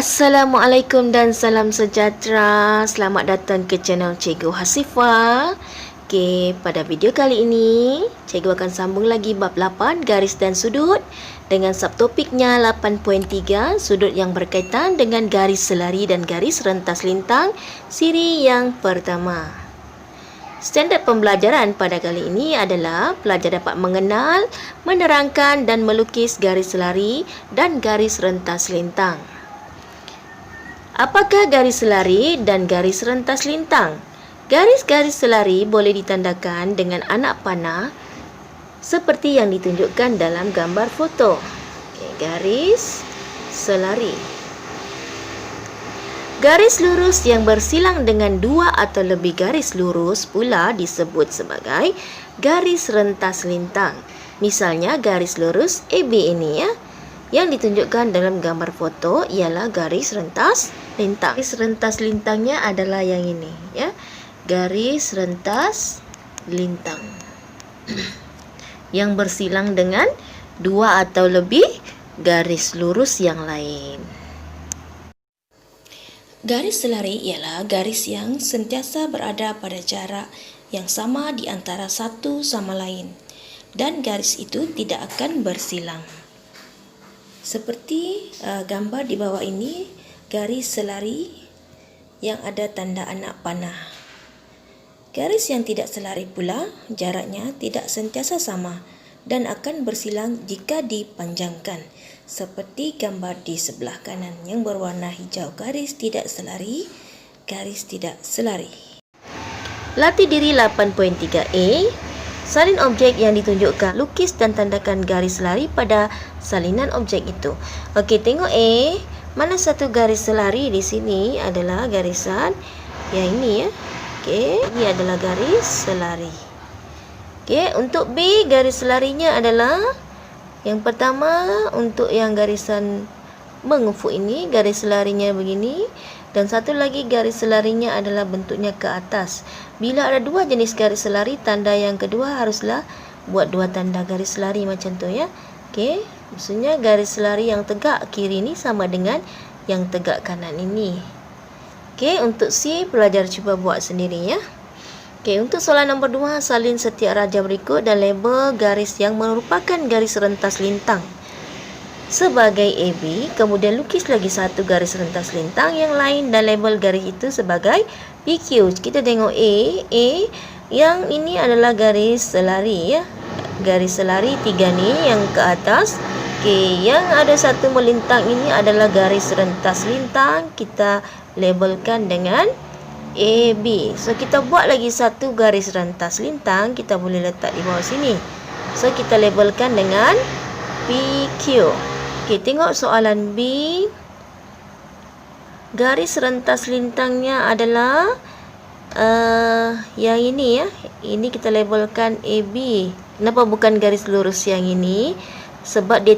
Assalamualaikum dan salam sejahtera. Selamat datang ke channel Cikgu Hasifah. Pada video kali ini, Cikgu akan sambung lagi bab 8 garis dan sudut dengan subtopiknya 8.3 sudut yang berkaitan dengan garis selari dan garis rentas lintang siri yang pertama. Standard pembelajaran pada kali ini adalah pelajar dapat mengenal, menerangkan dan melukis garis selari dan garis rentas lintang. Apakah garis selari dan garis rentas lintang? Garis-garis selari boleh ditandakan dengan anak panah seperti yang ditunjukkan dalam gambar foto. Garis selari. Garis lurus yang bersilang dengan dua atau lebih garis lurus pula disebut sebagai garis rentas lintang. Misalnya garis lurus AB ini ya. Yang ditunjukkan dalam gambar foto ialah garis rentas lintang. Garis rentas lintangnya adalah yang ini ya. Garis rentas lintang yang bersilang dengan dua atau lebih garis lurus yang lain. Garis selari ialah garis yang sentiasa berada pada jarak yang sama di antara satu sama lain dan garis itu tidak akan bersilang. Seperti gambar di bawah ini, garis selari yang ada tanda anak panah. Garis yang tidak selari pula, jaraknya tidak sentiasa sama dan akan bersilang jika dipanjangkan. Seperti gambar di sebelah kanan yang berwarna hijau, garis tidak selari, garis tidak selari. Latih diri 8.3a. Salin objek yang ditunjukkan, lukis dan tandakan garis selari pada salinan objek itu. Okey, tengok A. Mana satu garis selari di sini adalah garisan yang ini ya. Okey, ini adalah garis selari. Okey, untuk B garis selarinya adalah yang pertama untuk yang garisan mengufuk ini, garis selarinya begini. Dan satu lagi garis selarinya adalah bentuknya ke atas. Bila ada dua jenis garis selari, tanda yang kedua haruslah buat dua tanda garis selari macam tu ya. Okey, maksudnya garis selari yang tegak kiri ni sama dengan yang tegak kanan ini. Okey, untuk C pelajar cuba buat sendiri ya. Okey, untuk soalan nombor 2, salin setiap raja berikut dan label garis yang merupakan garis rentas lintang sebagai AB, kemudian lukis lagi satu garis rentas lintang yang lain dan label garis itu sebagai PQ. Kita tengok A yang ini adalah garis selari ya. Garis selari 3 ni yang ke atas. Okey, yang ada satu melintang ini adalah garis rentas lintang. Kita labelkan dengan AB. So kita buat lagi satu garis rentas lintang, kita boleh letak di bawah sini. So kita labelkan dengan PQ. Okey, tengok soalan B. Garis rentas lintangnya adalah yang ini ya. Ini kita labelkan AB. Kenapa bukan garis lurus yang ini? Sebab dia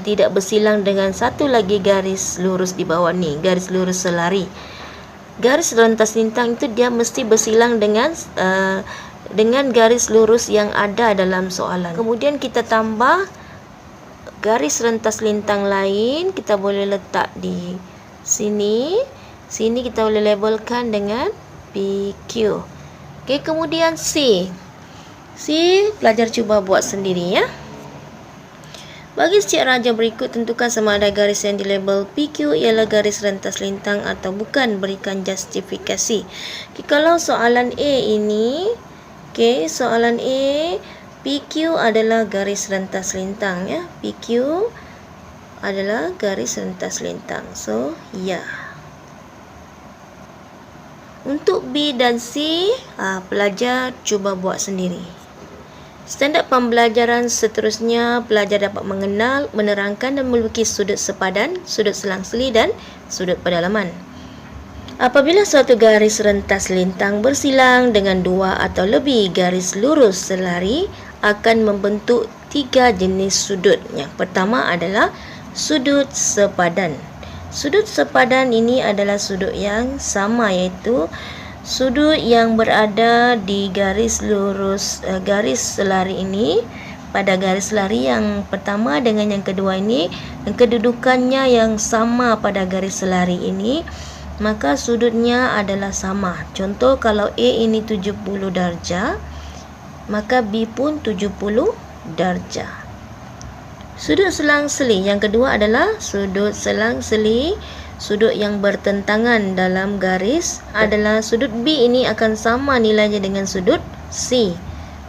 tidak bersilang dengan satu lagi garis lurus di bawah ni, garis lurus selari. Garis rentas lintang itu dia mesti bersilang dengan garis lurus yang ada dalam soalan. Kemudian kita tambah garis rentas lintang lain, kita boleh letak di sini. Sini kita boleh labelkan dengan PQ. Okey, kemudian C. C pelajar cuba buat sendiri ya. Bagi setiap raja berikut, tentukan sama ada garis yang dilabel PQ ialah garis rentas lintang atau bukan, berikan justifikasi. Okay, kalau soalan A ini, soalan A, PQ adalah garis rentas lintang ya. PQ adalah garis rentas lintang. So, ya. Untuk B dan C, pelajar cuba buat sendiri. Standard pembelajaran seterusnya, pelajar dapat mengenal, menerangkan dan melukis sudut sepadan, sudut selang-seli dan sudut pedalaman. Apabila suatu garis rentas lintang bersilang dengan dua atau lebih garis lurus selari, akan membentuk tiga jenis sudut. Yang pertama adalah sudut sepadan. Sudut sepadan ini adalah sudut yang sama, iaitu sudut yang berada di garis lurus garis selari ini pada garis selari yang pertama dengan yang kedua ini, kedudukannya yang sama pada garis selari ini, maka sudutnya adalah sama. Contoh kalau A ini 70 darjah, maka B pun 70 darjah. Sudut selang-seli yang kedua adalah sudut selang-seli. Sudut yang bertentangan dalam garis adalah sudut B ini akan sama nilainya dengan sudut C.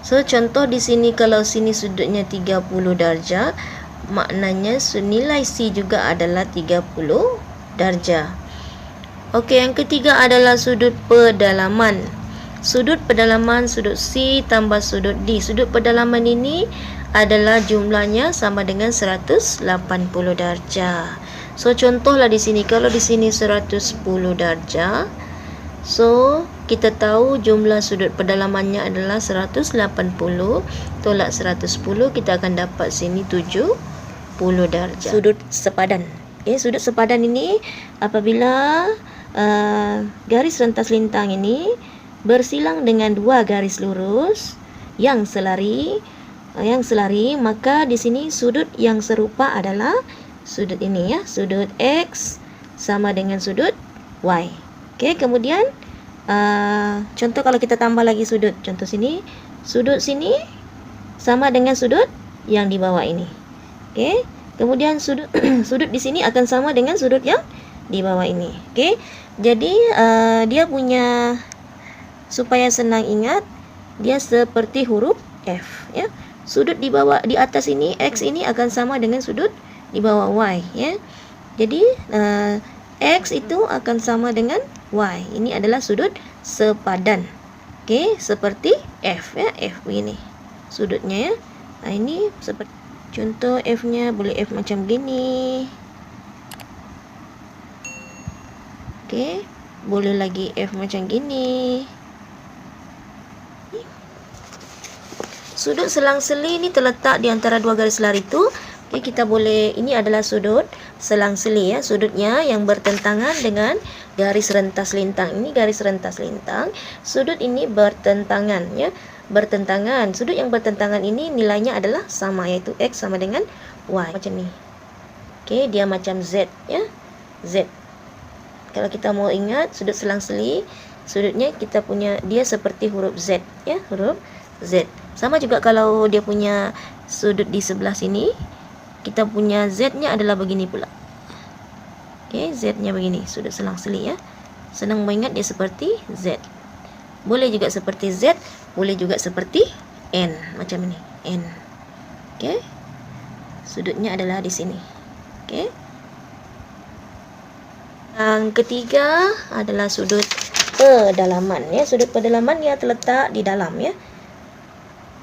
So contoh di sini, kalau sini sudutnya 30 darjah, maknanya nilai C juga adalah 30 darjah. Okey, yang ketiga adalah sudut pedalaman. Sudut pedalaman sudut C tambah sudut D. Sudut pedalaman ini adalah jumlahnya sama dengan 180 darjah. So contohlah di sini, kalau di sini 110 darjah, so kita tahu jumlah sudut pedalamannya adalah 180 tolak 110, kita akan dapat sini 70 darjah. Sudut sepadan. Sudut sepadan ini apabila garis rentas lintang ini bersilang dengan dua garis lurus yang selari, maka di sini sudut yang serupa adalah sudut ini ya, sudut X sama dengan sudut Y. Okey, kemudian contoh kalau kita tambah lagi sudut, contoh sini, sudut sini sama dengan sudut yang di bawah ini. Okey, kemudian sudut sudut di sini akan sama dengan sudut yang di bawah ini. Okey, jadi dia punya, supaya senang ingat, dia seperti huruf F ya. Sudut di bawah, di atas ini X ini akan sama dengan sudut di bawah Y ya. Jadi X itu akan sama dengan Y. Ini adalah sudut sepadan. Okey, seperti F ya, F begini sudutnya ya. Ini seperti contoh F-nya, boleh F macam gini. Okey, boleh lagi F macam gini. Sudut selang-seli ini terletak di antara dua garis selari itu. Okey, kita boleh, ini adalah sudut selang-seli ya, sudutnya yang bertentangan dengan garis rentas lintang. Ini garis rentas lintang. Sudut ini bertentangan ya, bertentangan. Sudut yang bertentangan ini nilainya adalah sama, yaitu X sama dengan Y. Macam ni. Okey, dia macam Z ya. Z. Kalau kita mau ingat sudut selang-seli, sudutnya kita punya, dia seperti huruf Z ya, huruf Z. Sama juga kalau dia punya sudut di sebelah sini, kita punya Z-nya adalah begini pula. Okey, Z-nya begini, sudut selang-seli ya. Senang mengingat, dia seperti Z. Boleh juga seperti Z, boleh juga seperti N, macam ini, N. Okey. Sudutnya adalah di sini. Okey. Yang ketiga adalah sudut pedalaman ya. Sudut pedalaman dia terletak di dalam ya.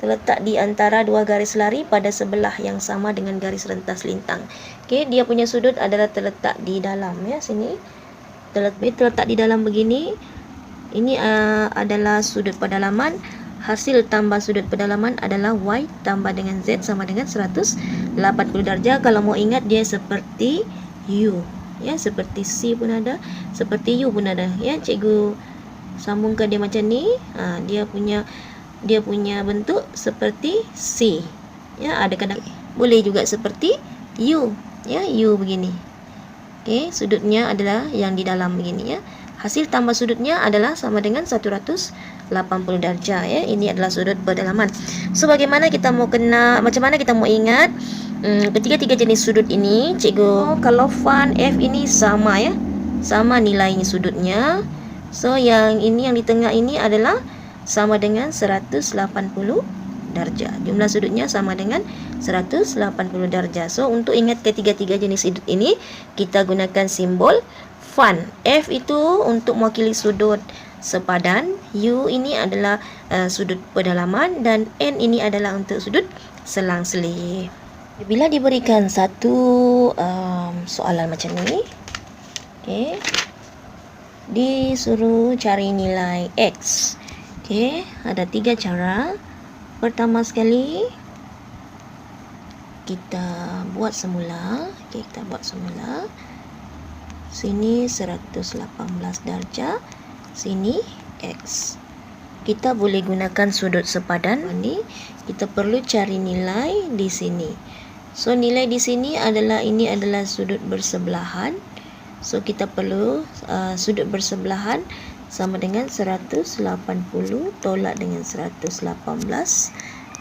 Terletak di antara dua garis lari pada sebelah yang sama dengan garis rentas lintang. Okey, dia punya sudut adalah terletak di dalam ya, sini. Terletak di dalam begini. Ini adalah sudut pedalaman. Hasil tambah sudut pedalaman adalah Y tambah dengan Z sama dengan 180 darjah. Kalau mau ingat, dia seperti U ya, seperti C pun ada, seperti U pun ada ya. Cikgu sambungkan dia macam ni. Dia punya bentuk seperti C ya, ada kadang boleh juga seperti U ya, U begini. Okey, sudutnya adalah yang di dalam begini ya. Hasil tambah sudutnya adalah sama dengan 180 darjah ya. Ini adalah sudut pedalaman. So bagaimana kita mau macam mana kita mau ingat ketiga-tiga jenis sudut ini, cikgu? Kalau fan F ini sama ya, sama nilainya sudutnya. So yang ini, yang di tengah ini adalah sama dengan 180 darjah. Jumlah sudutnya sama dengan 180 darjah. So untuk ingat ketiga-tiga jenis sudut ini, kita gunakan simbol fan. F itu untuk mewakili sudut sepadan, U ini adalah sudut pedalaman, dan N ini adalah untuk sudut selang-seli. Bila diberikan satu soalan macam ni, okey, disuruh cari nilai X. Okey, ada 3 cara. Pertama sekali, kita buat semula. Okey, kita buat semula. Sini 118 darjah, sini X. Kita boleh gunakan sudut sepadan. Ini kita perlu cari nilai di sini. So nilai di sini adalah, ini adalah sudut bersebelahan. So kita perlu sudut bersebelahan sama dengan 180 tolak dengan 118.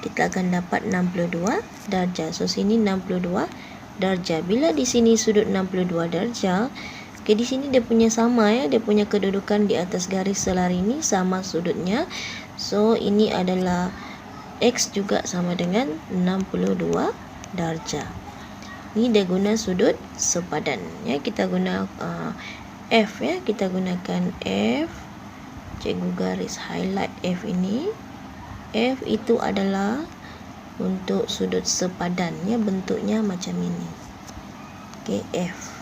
Kita akan dapat 62 darjah. So sini 62 darjah. Bila di sini sudut 62 darjah, okay, di sini dia punya sama ya, dia punya kedudukan di atas garis selari ini sama sudutnya. So ini adalah X juga sama dengan 62 darjah. Ini dia guna sudut sepadan ya. Kita guna F ya. Kita gunakan F. Cikgu garis highlight F ini. F itu adalah untuk sudut sepadan ya, bentuknya macam ini. Okey, F.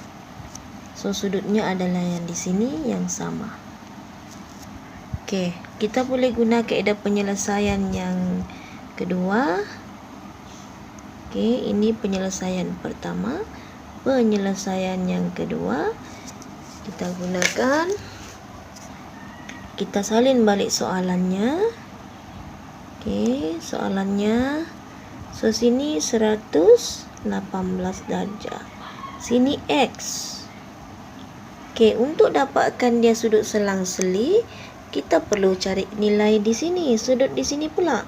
So sudutnya adalah yang di sini yang sama. Okey, kita boleh guna kaedah penyelesaian yang kedua. Okey, ini penyelesaian pertama. Penyelesaian yang kedua, kita gunakan, kita salin balik soalannya. Okey, soalannya, so sini 118 darjah. Sini X. Okey, untuk dapatkan dia sudut selang-seli, kita perlu cari nilai di sini, sudut di sini pula.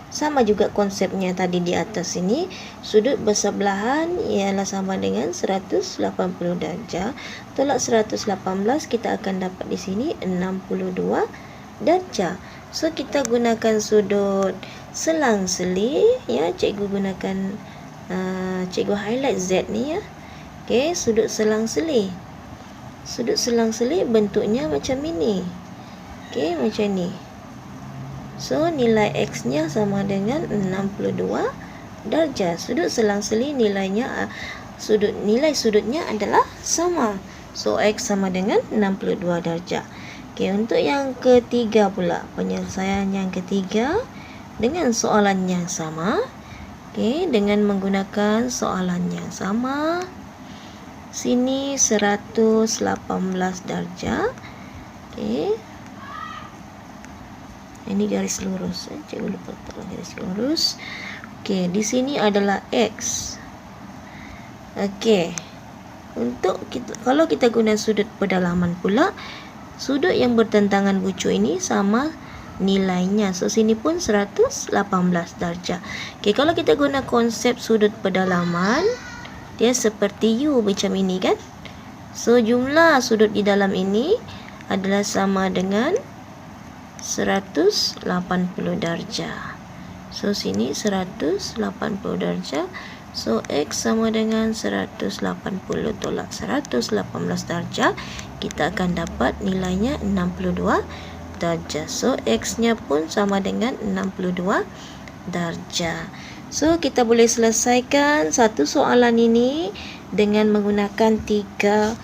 Sama juga konsepnya tadi di atas sini, sudut bersebelahan ialah sama dengan 180 darjah. Tolak 118, kita akan dapat di sini 62 darjah. So kita gunakan sudut selang-seli ya, cikgu gunakan cikgu highlight Z ni ya. Okey, sudut selang-seli. Sudut selang-seli bentuknya macam ini. Okey, macam ni. So nilai X-nya sama dengan 62 darjah. Sudut selang-seli nilainya nilai sudutnya adalah sama. So X sama dengan 62 darjah. Okey, untuk yang ketiga pula, penyelesaian yang ketiga dengan soalan yang sama. Okey, dengan menggunakan soalan yang sama. Sini 118 darjah. Okey. Ini garis lurus. Cikgu lupa letak garis lurus. Okey, di sini adalah X. Okey. Untuk kita, kalau kita guna sudut pedalaman pula, sudut yang bertentangan bucu ini sama nilainya. So sini pun 118 darjah. Okey, kalau kita guna konsep sudut pedalaman, dia seperti U macam ini kan? So jumlah sudut di dalam ini adalah sama dengan 180 darjah. So sini 180 darjah. So X sama dengan 180 tolak 118 darjah. Kita akan dapat nilainya 62 darjah. So X-nya pun sama dengan 62 darjah. So kita boleh selesaikan satu soalan ini dengan menggunakan tiga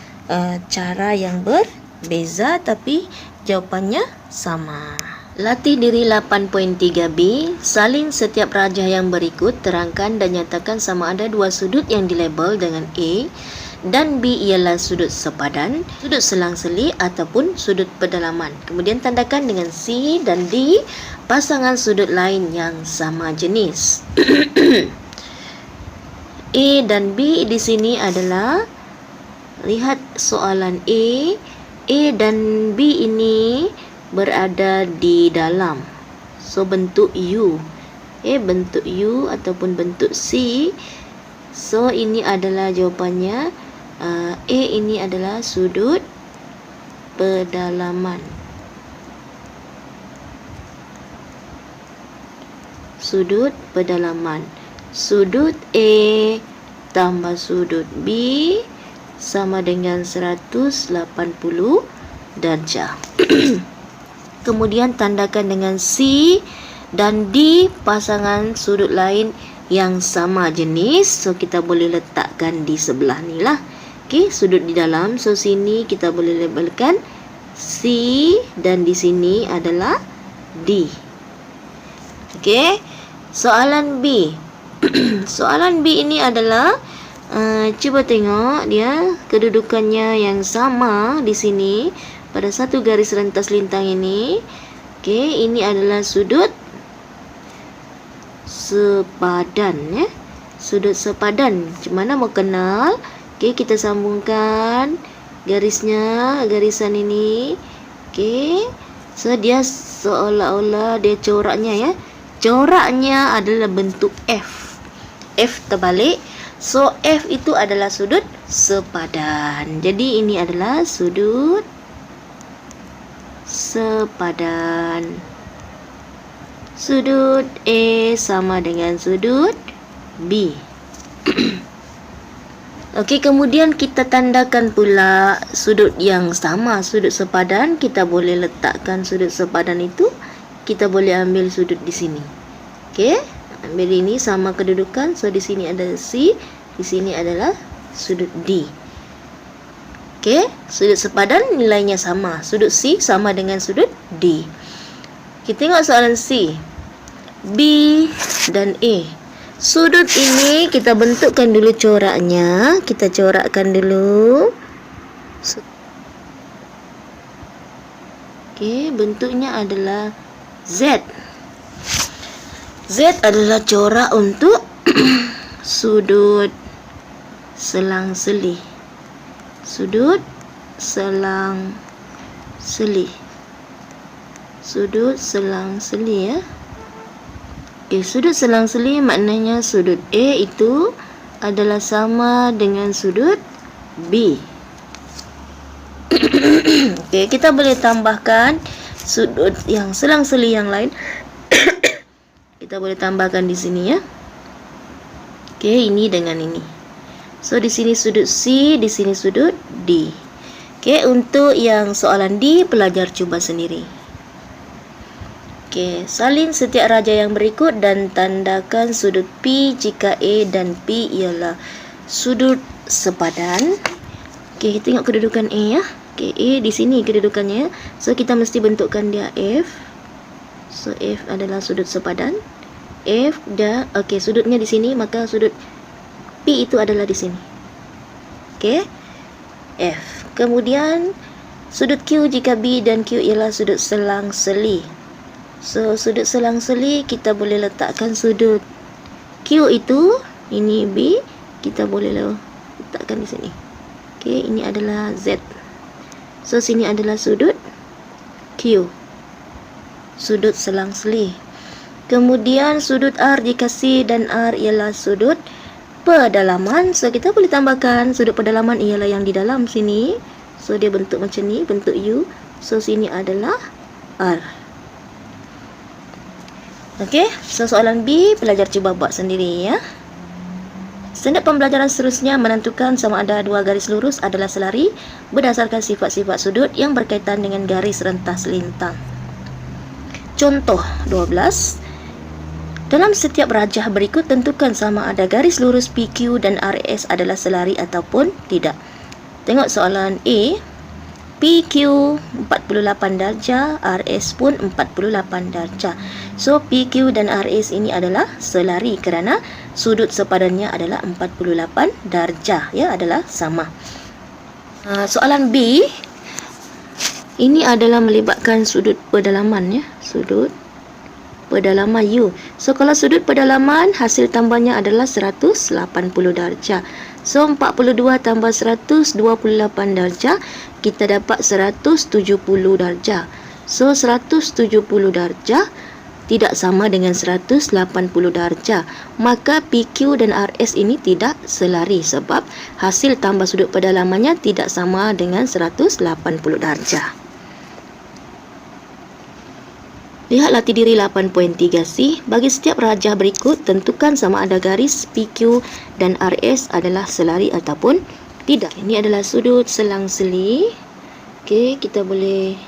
cara yang berbeza tapi jawapannya sama. Latih diri 8.3b, salin setiap rajah yang berikut, terangkan dan nyatakan sama ada dua sudut yang dilabel dengan A dan B ialah sudut sepadan, sudut selang-seli ataupun sudut pedalaman. Kemudian tandakan dengan C dan D pasangan sudut lain yang sama jenis. A dan B di sini adalah, lihat soalan A dan B ini berada di dalam. So bentuk U. Bentuk U ataupun bentuk C. So ini adalah jawapannya. A ini adalah sudut pedalaman. Sudut pedalaman. Sudut A tambah sudut B sama dengan 180 darjah. Kemudian tandakan dengan C dan D pasangan sudut lain yang sama jenis. So kita boleh letakkan di sebelah ni lah. Okey, sudut di dalam. So sini kita boleh labelkan C dan di sini adalah D. Okey, soalan B. Soalan B ini adalah cuba tengok dia kedudukannya yang sama di sini pada satu garis rentas lintang ini. Okey, ini adalah sudut sepadan ya. Sudut sepadan. Macam mana mau kenal? Okey, kita sambungkan garisnya, garisan ini. Okey. So dia seolah-olah dia coraknya ya. Coraknya adalah bentuk F. F terbalik. So F itu adalah sudut sepadan. Jadi ini adalah sudut sepadan. Sudut A sama dengan sudut B. Okey, kemudian kita tandakan pula sudut yang sama, sudut sepadan. Kita boleh letakkan sudut sepadan itu, kita boleh ambil sudut di sini. Okey, ambil ini sama kedudukan. So di sini ada C, di sini adalah sudut D. Okey, sudut sepadan nilainya sama. Sudut C sama dengan sudut D. Kita tengok soalan C. B dan A. Sudut ini kita bentukkan dulu coraknya. Kita corakkan dulu. Okey, bentuknya adalah Z. Z adalah corak untuk sudut selang-seli. Sudut selang-seli. Sudut selang-seli ya. Okey, sudut selang-seli maknanya sudut A itu adalah sama dengan sudut B. Okey, kita boleh tambahkan sudut yang selang-seli yang lain. Kita boleh tambahkan di sini ya. Okey, ini dengan ini. So di sini sudut C, di sini sudut D. Okey, untuk yang soalan D, pelajar cuba sendiri. Okey, salin setiap raja yang berikut dan tandakan sudut P jika A dan P ialah sudut sepadan. Okey, tengok kedudukan A ya. Okey, A di sini kedudukannya. So kita mesti bentukkan dia F. So F adalah sudut sepadan. F dah, okey, sudutnya di sini, maka sudut P itu adalah di sini. Okey, F. Kemudian sudut Q jika B dan Q ialah sudut selang-seli. So sudut selang-seli kita boleh letakkan sudut Q itu, ini B, kita boleh letakkan di sini. Okey, ini adalah Z. So sini adalah sudut Q. Sudut selang-seli. Kemudian sudut R jika C dan R ialah sudut pedalaman. So kita boleh tambahkan sudut pedalaman ialah yang di dalam sini. So dia bentuk macam ni, bentuk U. So sini adalah R. Okey, so soalan B pelajar cuba buat sendiri ya. Standard pembelajaran seterusnya menentukan sama ada dua garis lurus adalah selari berdasarkan sifat-sifat sudut yang berkaitan dengan garis rentas lintang. Contoh 12. Dalam setiap rajah berikut tentukan sama ada garis lurus PQ dan RS adalah selari ataupun tidak. Tengok soalan A. PQ 48 darjah, RS pun 48 darjah. So PQ dan RS ini adalah selari kerana sudut sepadannya adalah 48 darjah ya, adalah sama. Soalan B ini adalah melibatkan sudut pedalaman ya, sudut pedalaman U. So kalau sudut pedalaman hasil tambahnya adalah 180 darjah. So 42 tambah 128 darjah, kita dapat 170 darjah. So 170 darjah tidak sama dengan 180 darjah. Maka PQ dan RS ini tidak selari sebab hasil tambah sudut pedalamannya tidak sama dengan 180 darjah. Lihat latih diri 8.3c. Bagi setiap rajah berikut, tentukan sama ada garis PQ dan RS adalah selari ataupun tidak. Ini adalah sudut selang-seli. Okey, kita boleh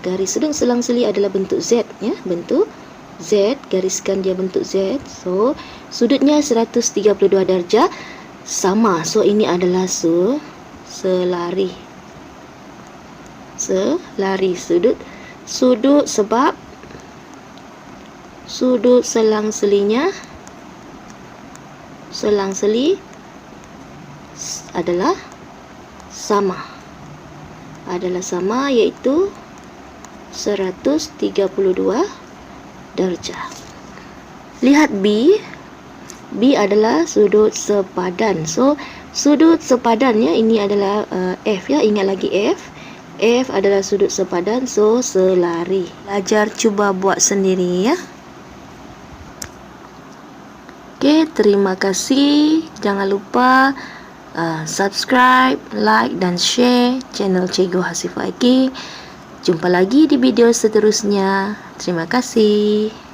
garis sudut selang-seli adalah bentuk Z ya, bentuk Z, gariskan dia bentuk Z. So, sudutnya 132 darjah sama. So, ini adalah selari. Selari sudut sebab sudut selang-selinya selang-seli adalah sama iaitu 132 darjah. Lihat B. B adalah sudut sepadan. So, sudut sepadannya ini adalah F ya. Ingat lagi F. F adalah sudut sepadan, so selari. Belajar cuba buat sendiri ya. Okey, terima kasih. Jangan lupa subscribe, like dan share channel Cikgu Hasifah Eki. Jumpa lagi di video seterusnya. Terima kasih.